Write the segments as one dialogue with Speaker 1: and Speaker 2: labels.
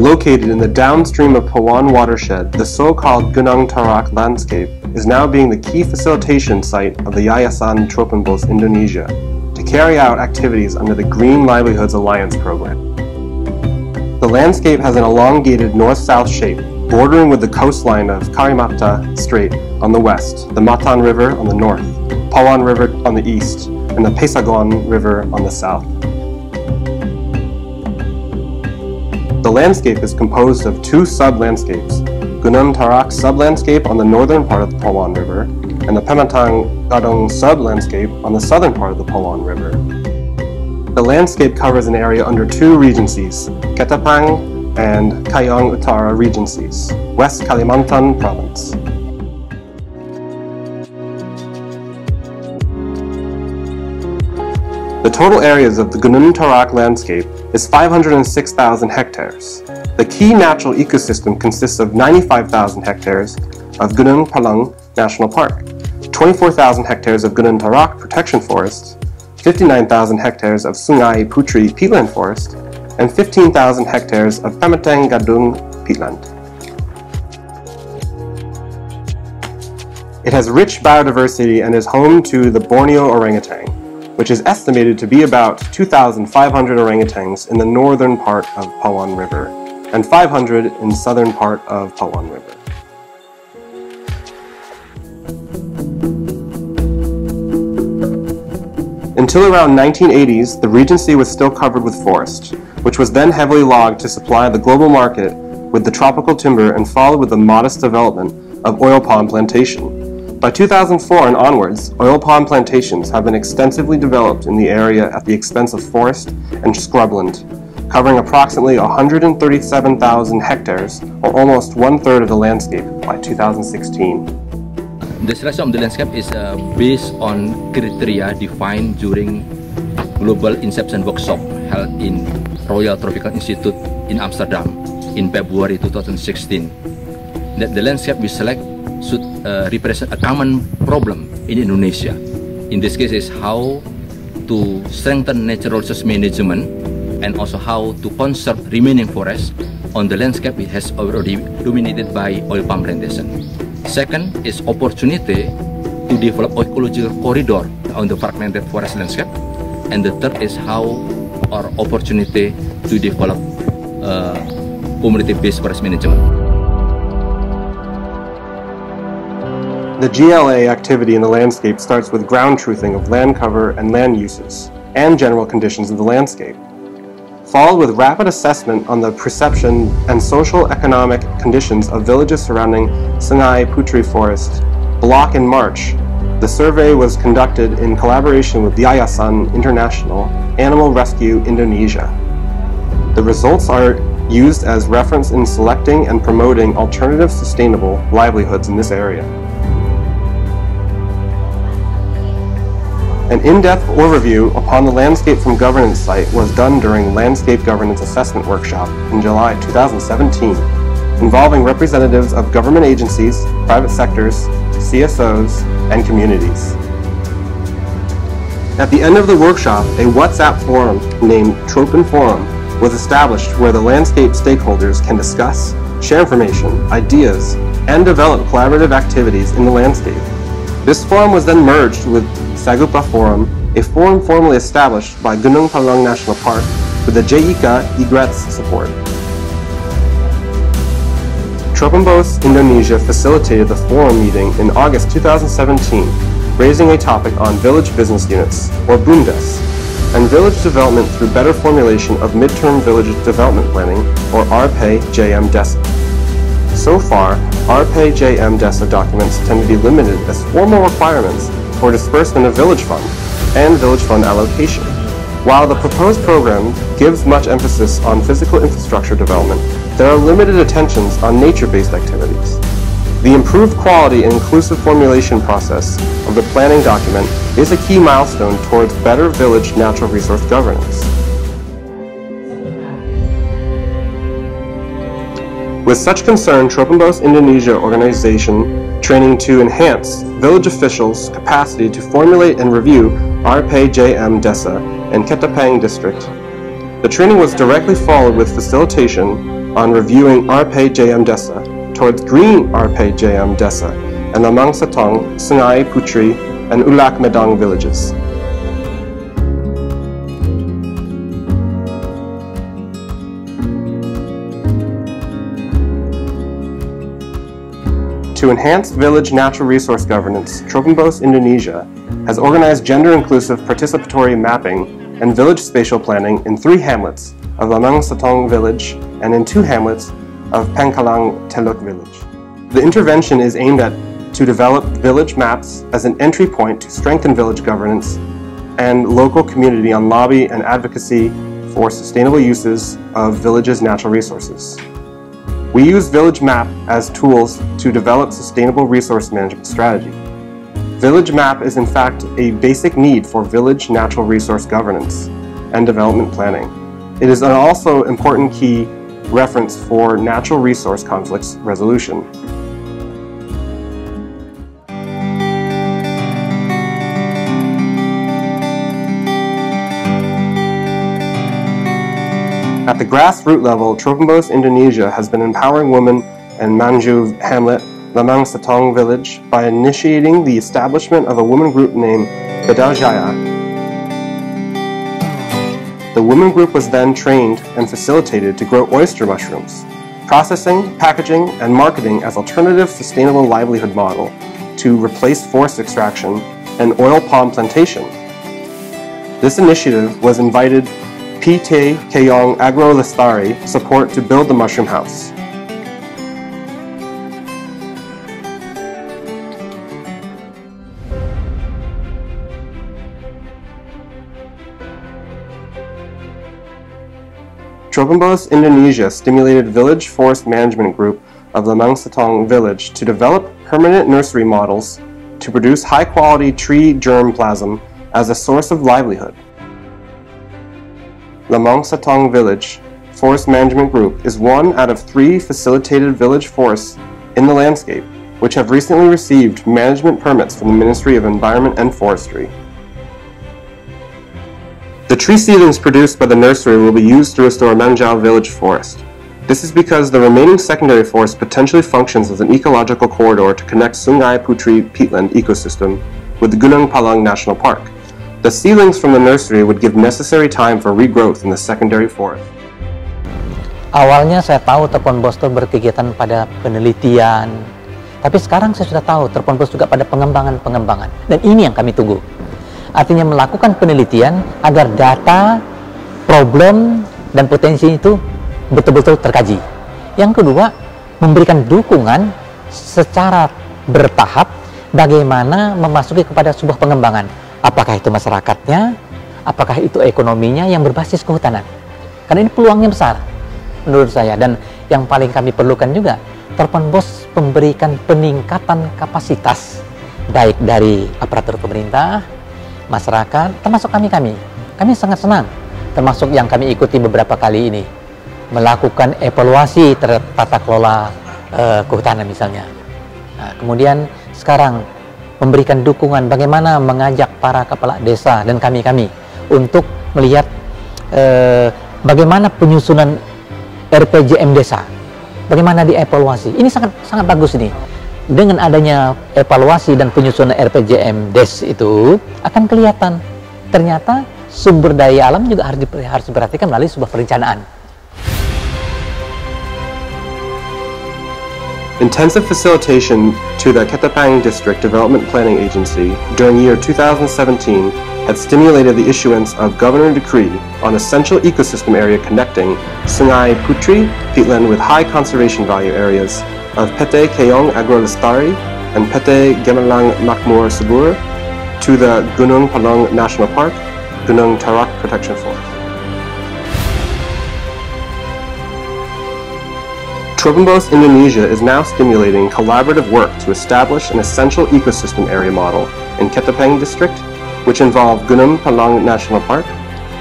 Speaker 1: Located in the downstream of Pawan watershed, the so-called Gunung Tarak landscape is now being the key facilitation site of the Yayasan Tropenbos Indonesia to carry out activities under the Green Livelihoods Alliance program. The landscape has an elongated north-south shape, bordering with the coastline of Karimata Strait on the west, the Matan River on the north, Pawan River on the east, and the Pesagon River on the south. The landscape is composed of two sub-landscapes, Gunung Tarak sub-landscape on the northern part of the Pawan River, and the Pematang Gadong sub-landscape on the southern part of the Pawan River. The landscape covers an area under two regencies, Ketapang and Kayong Utara regencies, West Kalimantan province. The total areas of the Gunung Tarak landscape is 506,000 hectares. The key natural ecosystem consists of 95,000 hectares of Gunung Palung National Park, 24,000 hectares of Gunung Tarak Protection Forest, 59,000 hectares of Sungai Putri peatland forest, and 15,000 hectares of Pematang Gadung peatland. It has rich biodiversity and is home to the Borneo orangutan, which is estimated to be about 2,500 orangutans in the northern part of Pawan River and 500 in southern part of Pawan River. Until around 1980s, the regency was still covered with forest, which was then heavily logged to supply the global market with the tropical timber and followed with a modest development of oil palm plantation. By 2004 and onwards, oil palm plantations have been extensively developed in the area at the expense of forest and scrubland, covering approximately 137,000 hectares, or almost one-third of the landscape by 2016.
Speaker 2: The selection of the landscape is based on criteria defined during Global Inception Workshop held in Royal Tropical Institute in Amsterdam in February 2016. That the landscape we select should represent a common problem in Indonesia. In this case is how to strengthen natural resource management and also how to conserve remaining forest on the landscape it has already dominated by oil palm plantation. Second is opportunity to develop ecological corridor on the fragmented forest landscape. And the third is how or opportunity to develop community-based forest management.
Speaker 1: The GLA activity in the landscape starts with ground truthing of land cover and land uses, and general conditions of the landscape, followed with rapid assessment on the perception and social-economic conditions of villages surrounding Sungai Putri Forest. Block in March, the survey was conducted in collaboration with Yayasan International Animal Rescue Indonesia. The results are used as reference in selecting and promoting alternative sustainable livelihoods in this area. An in-depth overview upon the Landscape from Governance site was done during Landscape Governance Assessment Workshop in July 2017, involving representatives of government agencies, private sectors, CSOs, and communities. At the end of the workshop, a WhatsApp forum named Tropen Forum was established where the landscape stakeholders can discuss, share information, ideas, and develop collaborative activities in the landscape. This forum was then merged with Sagupa Forum, a forum formally established by Gunung Palung National Park with the JICA IGRET's support. Tropenbos Indonesia facilitated the forum meeting in August 2017, raising a topic on village business units, or BUMDES, and village development through better formulation of midterm village development planning, or RPJM DESA. So far, RPJM DESA documents tend to be limited as formal requirements for disbursement of village fund and village fund allocation. While the proposed program gives much emphasis on physical infrastructure development, there are limited attentions on nature-based activities. The improved quality and inclusive formulation process of the planning document is a key milestone towards better village natural resource governance. With such concern, Tropenbos Indonesia organization training to enhance village officials' capacity to formulate and review RPJM DESA and Ketapang district. The training was directly followed with facilitation on reviewing RPJM Desa towards green RPJM Desa and Lamang Satong, Sungai Putri, and Ulak Medang villages. To enhance village natural resource governance, Tropenbos Indonesia has organized gender-inclusive participatory mapping and village spatial planning in 3 hamlets of Lamang Satong village and in 2 hamlets of Pangkalang Teluk village. The intervention is aimed to develop village maps as an entry point to strengthen village governance and local community on lobby and advocacy for sustainable uses of villages' natural resources. We use Village Map as tools to develop sustainable resource management strategy. Village Map is in fact a basic need for village natural resource governance and development planning. It is also an important key reference for natural resource conflicts resolution. At the grassroots level, Tropenbos Indonesia has been empowering women in Manju hamlet, Lamang Satong village, by initiating the establishment of a women group named Bedal Jaya. The women group was then trained and facilitated to grow oyster mushrooms, processing, packaging, and marketing as alternative sustainable livelihood model to replace forest extraction and oil palm plantation. This initiative was invited PT Keong Agro Lestari support to build the mushroom house. Tropenbos Indonesia stimulated Village Forest Management Group of Lamang Satong village to develop permanent nursery models to produce high-quality tree germplasm as a source of livelihood. Lamang Satong Village Forest Management Group is one out of 3 facilitated village forests in the landscape, which have recently received management permits from the Ministry of Environment and Forestry. The tree seedlings produced by the nursery will be used to restore Manjau village forest. This is because the remaining secondary forest potentially functions as an ecological corridor to connect Sungai Putri peatland ecosystem with the Gunung Palang National Park. The seedlings from the nursery would give necessary time for regrowth in the secondary forest.
Speaker 3: Awalnya saya tahu Tropenbos itu berkegiatan pada penelitian, tapi sekarang saya sudah tahu Tropenbos juga pada pengembangan. Dan ini yang kami tunggu. Artinya melakukan penelitian agar data, problem, dan potensi itu betul-betul terkaji. Yang kedua, memberikan dukungan secara bertahap bagaimana memasuki kepada sebuah pengembangan. Apakah itu masyarakatnya, apakah itu ekonominya yang berbasis kehutanan. Karena ini peluangnya besar menurut saya. Dan yang paling kami perlukan juga, Tropenbos memberikan peningkatan kapasitas baik dari aparatur pemerintah, masyarakat, termasuk kami. Kami sangat senang, termasuk yang kami ikuti beberapa kali ini, melakukan evaluasi terhadap tata kelola kehutanan misalnya. Nah, kemudian sekarang memberikan dukungan bagaimana mengajak para kepala desa dan kami untuk melihat bagaimana penyusunan RPJM desa, bagaimana dievaluasi. Ini sangat bagus ini. Dengan adanya evaluasi dan penyusunan RPJM des itu akan kelihatan ternyata sumber daya alam juga harus diperhatikan melalui sebuah perencanaan.
Speaker 1: Intensive facilitation to the Ketapang District Development Planning Agency during year 2017 had stimulated the issuance of Governor Decree on essential ecosystem area connecting Sungai Putri, peatland with high conservation value areas of PT Keong Agro Lestari and PT Gemilang Makmur Subur to the Gunung Palang National Park, Gunung Tarak Protection Forest. Tropenbos Indonesia is now stimulating collaborative work to establish an essential ecosystem area model in Ketapang District, which involve Gunung Palang National Park,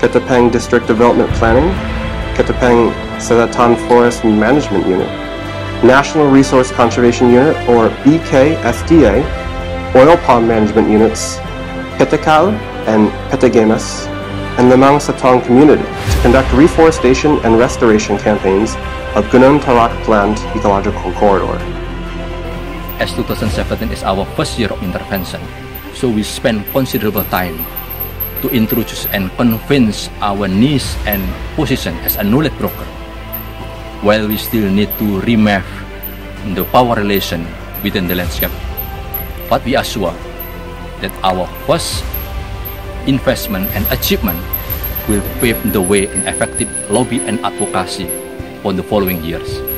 Speaker 1: Ketapang District Development Planning, Ketapang Selatan Forest Management Unit, National Resource Conservation Unit or BKSDA, Oil Palm Management Units, Petekal and Petegemas, and Lamang Satong Community to conduct reforestation and restoration campaigns of Gunung Tarak Planned Ecological Corridor.
Speaker 2: As 2017 is our first year of intervention, so we spend considerable time to introduce and convince our niche and position as a knowledge broker, while we still need to remap the power relation within the landscape. But we are sure that our first investment and achievement will pave the way in effective lobby and advocacy for the following years.